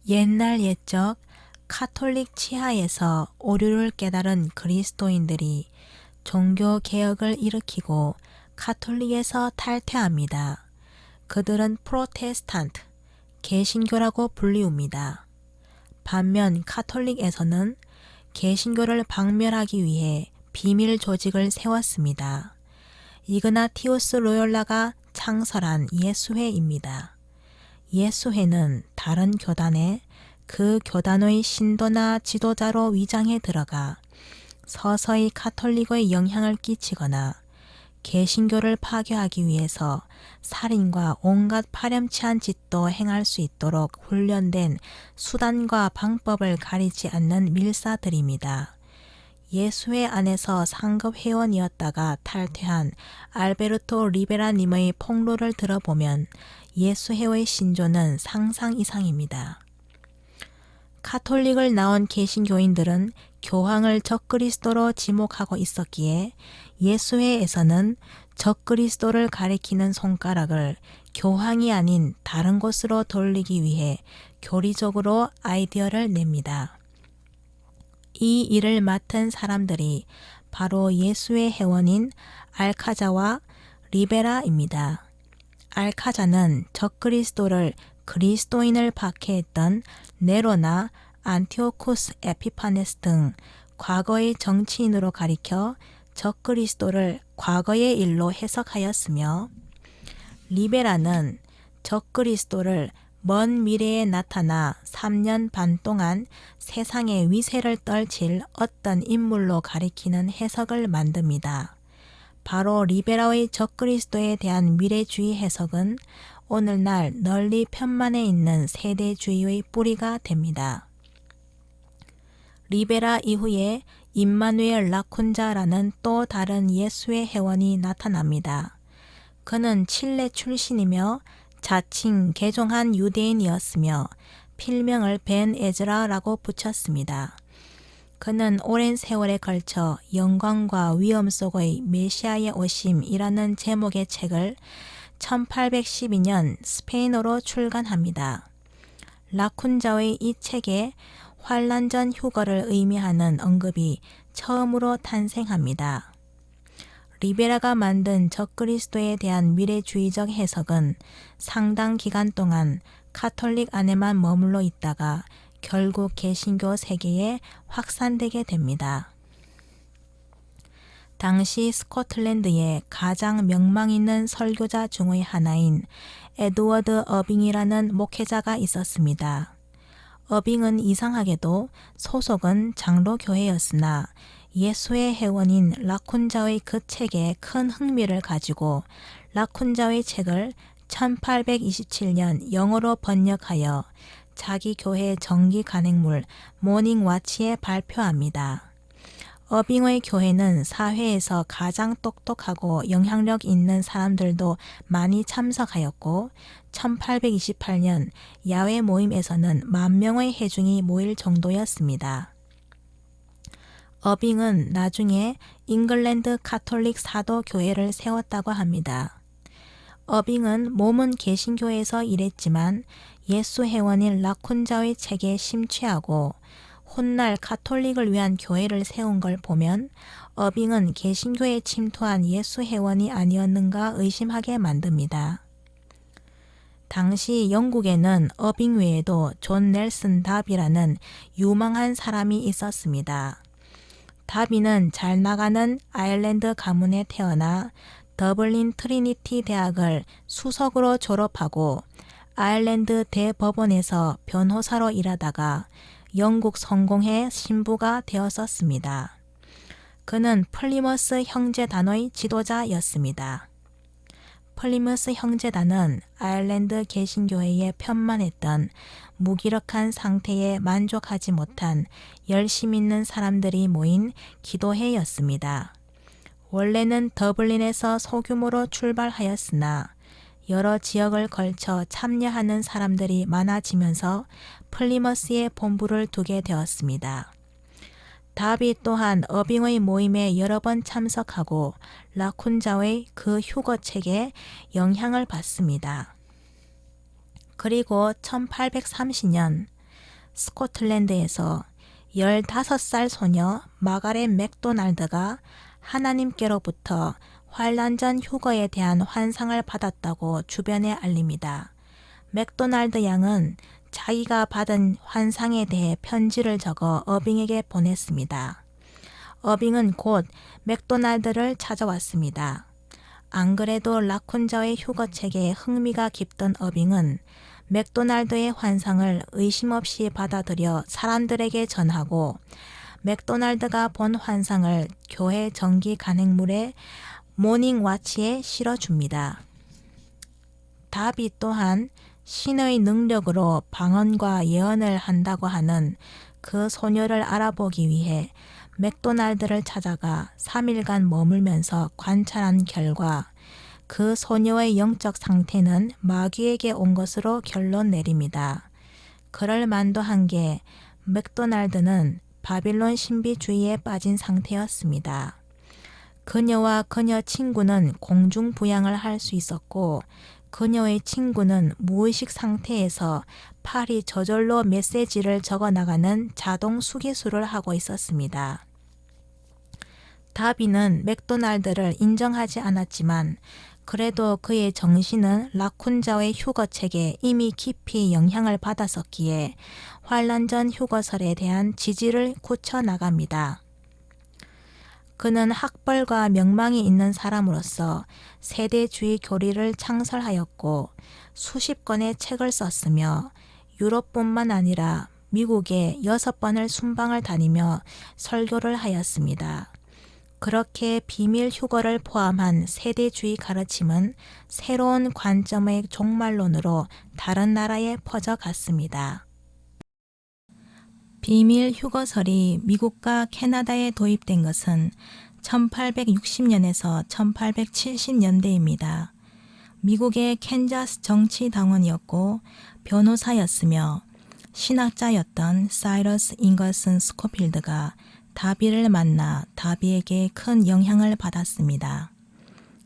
옛날 옛적 카톨릭 치하에서 오류를 깨달은 그리스도인들이 종교 개혁을 일으키고 카톨릭에서 탈퇴합니다. 그들은 프로테스탄트, 개신교라고 불리웁니다. 반면 카톨릭에서는 개신교를 박멸하기 위해 비밀 조직을 세웠습니다. 이그나티우스 로욜라가 창설한 예수회입니다. 예수회는 다른 교단에 그 교단의 신도나 지도자로 위장해 들어가 서서히 카톨릭의 영향을 끼치거나 개신교를 파괴하기 위해서 살인과 온갖 파렴치한 짓도 행할 수 있도록 훈련된 수단과 방법을 가리지 않는 밀사들입니다. 예수회 안에서 상급 회원이었다가 탈퇴한 알베르토 리베라님의 폭로를 들어보면 예수회의 신조는 상상 이상입니다. 카톨릭을 나온 개신교인들은 교황을 적그리스도로 지목하고 있었기에 예수회에서는 적그리스도를 가리키는 손가락을 교황이 아닌 다른 곳으로 돌리기 위해 교리적으로 아이디어를 냅니다. 이 일을 맡은 사람들이 바로 예수회 회원인 알카자와 리베라입니다. 알카자는 적그리스도를 그리스도인을 박해했던 네로나 안티오쿠스 에피파네스 등 과거의 정치인으로 가리켜 적그리스도를 과거의 일로 해석하였으며, 리베라는 적그리스도를 먼 미래에 나타나 3년 반 동안 세상의 위세를 떨칠 어떤 인물로 가리키는 해석을 만듭니다. 바로 리베라의 적그리스도에 대한 미래주의 해석은 오늘날 널리 편만해 있는 세대주의의 뿌리가 됩니다. 리베라 이후에 임마누엘 라쿤자라는 또 다른 예수회 회원이 나타납니다. 그는 칠레 출신이며 자칭 개종한 유대인이었으며 필명을 벤 에즈라라고 붙였습니다. 그는 오랜 세월에 걸쳐 영광과 위엄 속의 메시아의 오심이라는 제목의 책을 1812년 스페인어로 출간합니다. 라쿤자의 이 책에 환란 전 휴거를 의미하는 언급이 처음으로 탄생합니다. 리베라가 만든 적그리스도에 대한 미래주의적 해석은 상당 기간 동안 카톨릭 안에만 머물러 있다가 결국 개신교 세계에 확산되게 됩니다. 당시 스코틀랜드에 가장 명망 있는 설교자 중의 하나인 에드워드 어빙이라는 목회자가 있었습니다. 어빙은 이상하게도 소속은 장로교회였으나 예수회 회원인 라쿤자의 그 책에 큰 흥미를 가지고 라쿤자의 책을 1827년 영어로 번역하여 자기 교회 정기 간행물 모닝와치에 발표합니다. 어빙의 교회는 사회에서 가장 똑똑하고 영향력 있는 사람들도 많이 참석하였고 1828년 야외 모임에서는 10,000명의 회중이 모일 정도였습니다. 어빙은 나중에 잉글랜드 카톨릭 사도 교회를 세웠다고 합니다. 어빙은 몸은 개신교에서 일했지만 예수 회원인 라쿤자의 책에 심취하고 훗날 카톨릭을 위한 교회를 세운 걸 보면 어빙은 개신교에 침투한 예수 회원이 아니었는가 의심하게 만듭니다. 당시 영국에는 어빙 외에도 존 넬슨 다비라는 유망한 사람이 있었습니다. 다비는 잘 나가는 아일랜드 가문에 태어나 더블린 트리니티 대학을 수석으로 졸업하고 아일랜드 대법원에서 변호사로 일하다가 영국 성공회 신부가 되었었습니다. 그는 플리머스 형제단의 지도자였습니다. 플리머스 형제단은 아일랜드 개신교회에 편만했던 무기력한 상태에 만족하지 못한 열심 있는 사람들이 모인 기도회였습니다. 원래는 더블린에서 소규모로 출발하였으나 여러 지역을 걸쳐 참여하는 사람들이 많아지면서 플리머스에 본부를 두게 되었습니다. 다비 또한 어빙의 모임에 여러 번 참석하고 라쿤자의 그 휴거책에 영향을 받습니다. 그리고 1830년 스코틀랜드에서 15살 소녀 마가렛 맥도날드가 하나님께로부터 환란 전 휴거에 대한 환상을 받았다고 주변에 알립니다. 맥도날드 양은 자기가 받은 환상에 대해 편지를 적어 어빙에게 보냈습니다. 어빙은 곧 맥도날드를 찾아왔습니다. 안 그래도 라쿤자의 휴거책에 흥미가 깊던 어빙은 맥도날드의 환상을 의심 없이 받아들여 사람들에게 전하고 맥도날드가 본 환상을 교회 정기 간행물의 모닝와치에 실어줍니다. 다비 또한 신의 능력으로 방언과 예언을 한다고 하는 그 소녀를 알아보기 위해 맥도날드를 찾아가 3일간 머물면서 관찰한 결과 그 소녀의 영적 상태는 마귀에게 온 것으로 결론 내립니다. 그럴 만도 한 게 맥도날드는 바빌론 신비주의에 빠진 상태였습니다. 그녀와 그녀 친구는 공중부양을 할 수 있었고 그녀의 친구는 무의식 상태에서 팔이 저절로 메시지를 적어나가는 자동 수기술을 하고 있었습니다. 다비는 맥도날드를 인정하지 않았지만 그래도 그의 정신은 라쿤자의 휴거책에 이미 깊이 영향을 받았었기에 환란 전 휴거설에 대한 지지를 굳혀나갑니다. 그는 학벌과 명망이 있는 사람으로서 세대주의 교리를 창설하였고 수십 권의 책을 썼으며 유럽뿐만 아니라 미국에 6번을 순방을 다니며 설교를 하였습니다. 그렇게 비밀 휴거를 포함한 세대주의 가르침은 새로운 관점의 종말론으로 다른 나라에 퍼져갔습니다. 비밀 휴거설이 미국과 캐나다에 도입된 것은 1860년에서 1870년대입니다. 미국의 캔자스 정치당원이었고 변호사였으며 신학자였던 사이러스 잉걸슨 스코필드가 다비를 만나 다비에게 큰 영향을 받았습니다.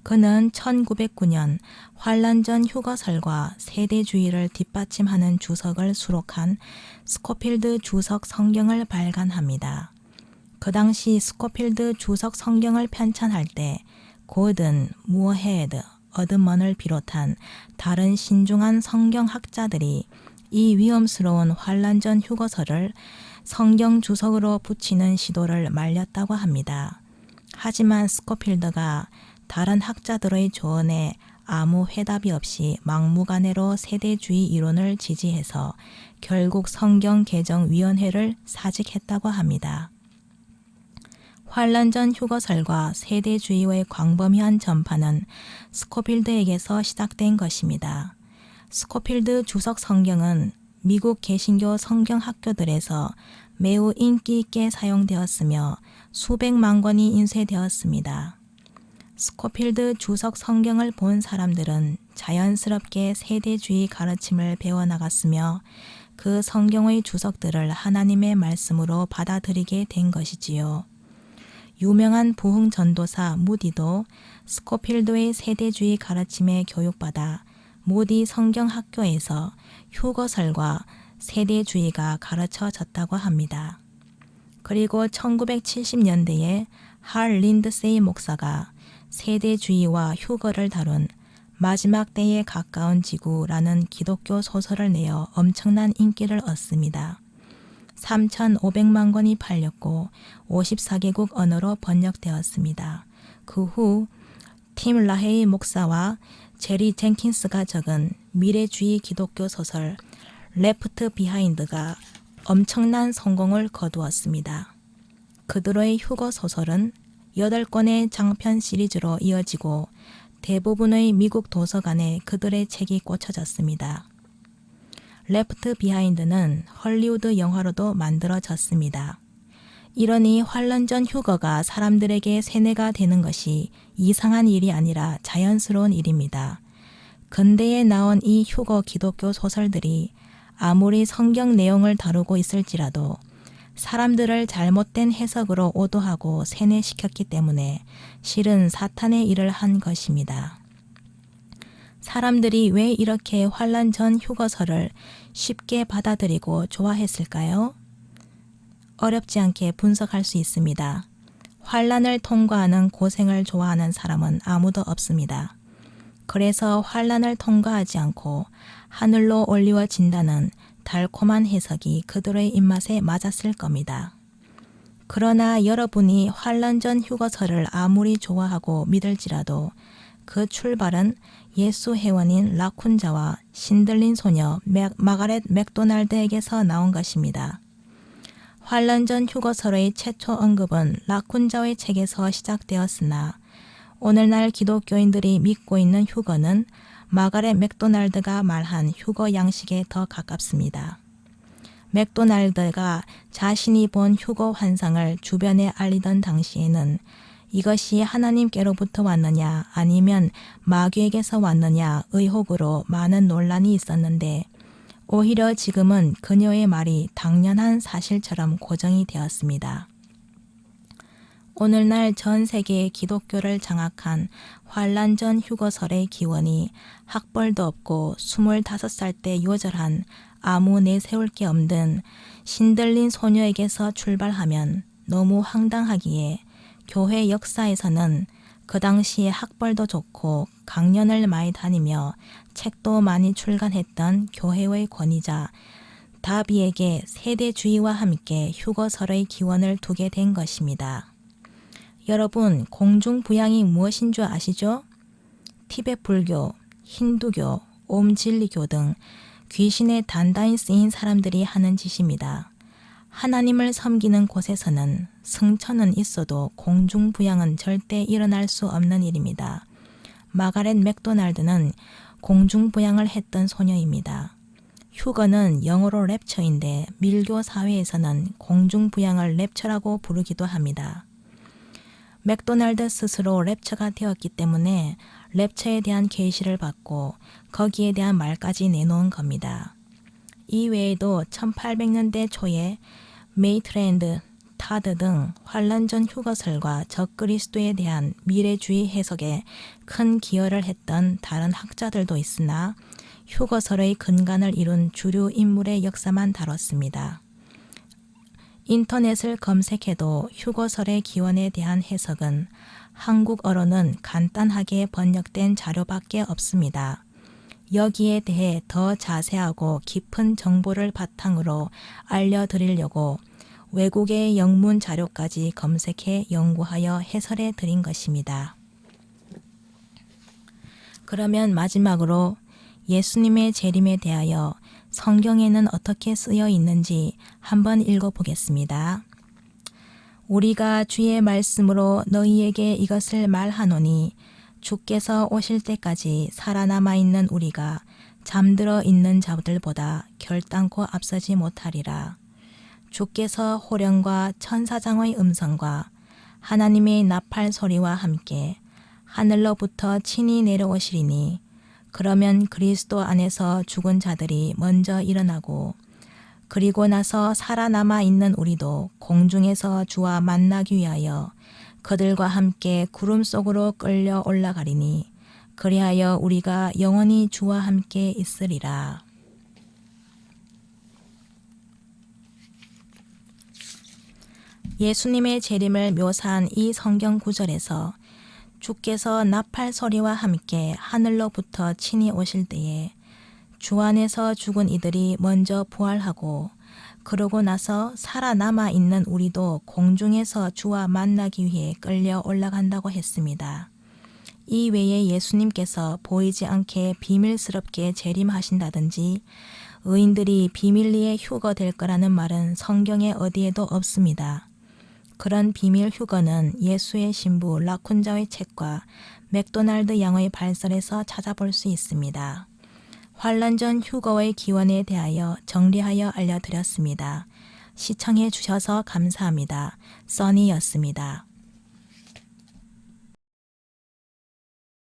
그는 1909년 환란 전 휴거설과 세대주의를 뒷받침하는 주석을 수록한 스코필드 주석 성경을 발간합니다. 그 당시 스코필드 주석 성경을 편찬할 때 고든, 무어헤드, 어드먼을 비롯한 다른 신중한 성경학자들이 이 위험스러운 환란 전 휴거설을 성경 주석으로 붙이는 시도를 말렸다고 합니다. 하지만 스코필드가 다른 학자들의 조언에 아무 회답이 없이 막무가내로 세대주의 이론을 지지해서 결국 성경개정위원회를 사직했다고 합니다. 환란 전 휴거설과 세대주의의 광범위한 전파는 스코필드에게서 시작된 것입니다. 스코필드 주석 성경은 미국 개신교 성경학교들에서 매우 인기 있게 사용되었으며 수백만 권이 인쇄되었습니다. 스코필드 주석 성경을 본 사람들은 자연스럽게 세대주의 가르침을 배워나갔으며 그 성경의 주석들을 하나님의 말씀으로 받아들이게 된 것이지요. 유명한 부흥 전도사 무디도 스코필드의 세대주의 가르침에 교육받아 무디 성경학교에서 휴거설과 세대주의가 가르쳐졌다고 합니다. 그리고 1970년대에 할 린드세이 목사가 세대주의와 휴거를 다룬 마지막 때에 가까운 지구라는 기독교 소설을 내어 엄청난 인기를 얻습니다. 3,500만 권이 팔렸고 54개국 언어로 번역되었습니다. 그 후 팀 라헤이 목사와 제리 젠킨스가 적은 미래주의 기독교 소설 레프트 비하인드가 엄청난 성공을 거두었습니다. 그들의 휴거 소설은 8권의 장편 시리즈로 이어지고 대부분의 미국 도서관에 그들의 책이 꽂혀졌습니다. 레프트 비하인드는 헐리우드 영화로도 만들어졌습니다. 이러니 환란 전 휴거가 사람들에게 세뇌가 되는 것이 이상한 일이 아니라 자연스러운 일입니다. 근대에 나온 이 휴거 기독교 소설들이 아무리 성경 내용을 다루고 있을지라도 사람들을 잘못된 해석으로 오도하고 세뇌시켰기 때문에 실은 사탄의 일을 한 것입니다. 사람들이 왜 이렇게 환란 전 휴거설을 쉽게 받아들이고 좋아했을까요? 어렵지 않게 분석할 수 있습니다. 환란을 통과하는 고생을 좋아하는 사람은 아무도 없습니다. 그래서 환란을 통과하지 않고 하늘로 올리워진다는 달콤한 해석이 그들의 입맛에 맞았을 겁니다. 그러나 여러분이 환란 전 휴거설을 아무리 좋아하고 믿을지라도 그 출발은 예수 회원인 라쿤자와 신들린 소녀 마가렛 맥도날드에게서 나온 것입니다. 환란 전 휴거설의 최초 언급은 라쿤자의 책에서 시작되었으나 오늘날 기독교인들이 믿고 있는 휴거는 마가렛 맥도날드가 말한 휴거 양식에 더 가깝습니다. 맥도날드가 자신이 본 휴거 환상을 주변에 알리던 당시에는 이것이 하나님께로부터 왔느냐 아니면 마귀에게서 왔느냐 의혹으로 많은 논란이 있었는데 오히려 지금은 그녀의 말이 당연한 사실처럼 고정이 되었습니다. 오늘날 전 세계의 기독교를 장악한 환란 전 휴거설의 기원이 학벌도 없고 25살 때 요절한 아무 내세울 게 없는 신들린 소녀에게서 출발하면 너무 황당하기에 교회 역사에서는 그 당시에 학벌도 좋고 강연을 많이 다니며 책도 많이 출간했던 교회의 권위자 다비에게 세대주의와 함께 휴거설의 기원을 두게 된 것입니다. 여러분, 공중부양이 무엇인 줄 아시죠? 티베트 불교, 힌두교, 옴진리교 등 귀신에 단단히 쓰인 사람들이 하는 짓입니다. 하나님을 섬기는 곳에서는 승천은 있어도 공중부양은 절대 일어날 수 없는 일입니다. 마가렛 맥도날드는 공중부양을 했던 소녀입니다. 휴거는 영어로 랩처인데 밀교 사회에서는 공중부양을 랩처라고 부르기도 합니다. 맥도날드 스스로 랩처가 되었기 때문에 랩처에 대한 계시를 받고 거기에 대한 말까지 내놓은 겁니다. 이 외에도 1800년대 초에 메이트랜드, 타드 등 환란 전 휴거설과 적그리스도에 대한 미래주의 해석에 큰 기여를 했던 다른 학자들도 있으나 휴거설의 근간을 이룬 주류 인물의 역사만 다뤘습니다. 인터넷을 검색해도 휴거설의 기원에 대한 해석은 한국어로는 간단하게 번역된 자료밖에 없습니다. 여기에 대해 더 자세하고 깊은 정보를 바탕으로 알려드리려고 외국의 영문 자료까지 검색해 연구하여 해설해 드린 것입니다. 그러면 마지막으로 예수님의 재림에 대하여 성경에는 어떻게 쓰여 있는지 한번 읽어보겠습니다. 우리가 주의 말씀으로 너희에게 이것을 말하노니 주께서 오실 때까지 살아남아 있는 우리가 잠들어 있는 자들보다 결단코 앞서지 못하리라. 주께서 호령과 천사장의 음성과 하나님의 나팔 소리와 함께 하늘로부터 친히 내려오시리니 그러면 그리스도 안에서 죽은 자들이 먼저 일어나고 그리고 나서 살아남아 있는 우리도 공중에서 주와 만나기 위하여 그들과 함께 구름 속으로 끌려 올라가리니 그리하여 우리가 영원히 주와 함께 있으리라. 예수님의 재림을 묘사한 이 성경 구절에서 주께서 나팔 소리와 함께 하늘로부터 친히 오실 때에 주 안에서 죽은 이들이 먼저 부활하고 그러고 나서 살아남아 있는 우리도 공중에서 주와 만나기 위해 끌려 올라간다고 했습니다. 이 외에 예수님께서 보이지 않게 비밀스럽게 재림하신다든지 의인들이 비밀리에 휴거될 거라는 말은 성경에 어디에도 없습니다. 그런 비밀 휴거는 예수의 신부 라쿤자의 책과 맥도날드 양의 발설에서 찾아볼 수 있습니다. 환란 전 휴거의 기원에 대하여 정리하여 알려드렸습니다. 시청해 주셔서 감사합니다. 써니였습니다.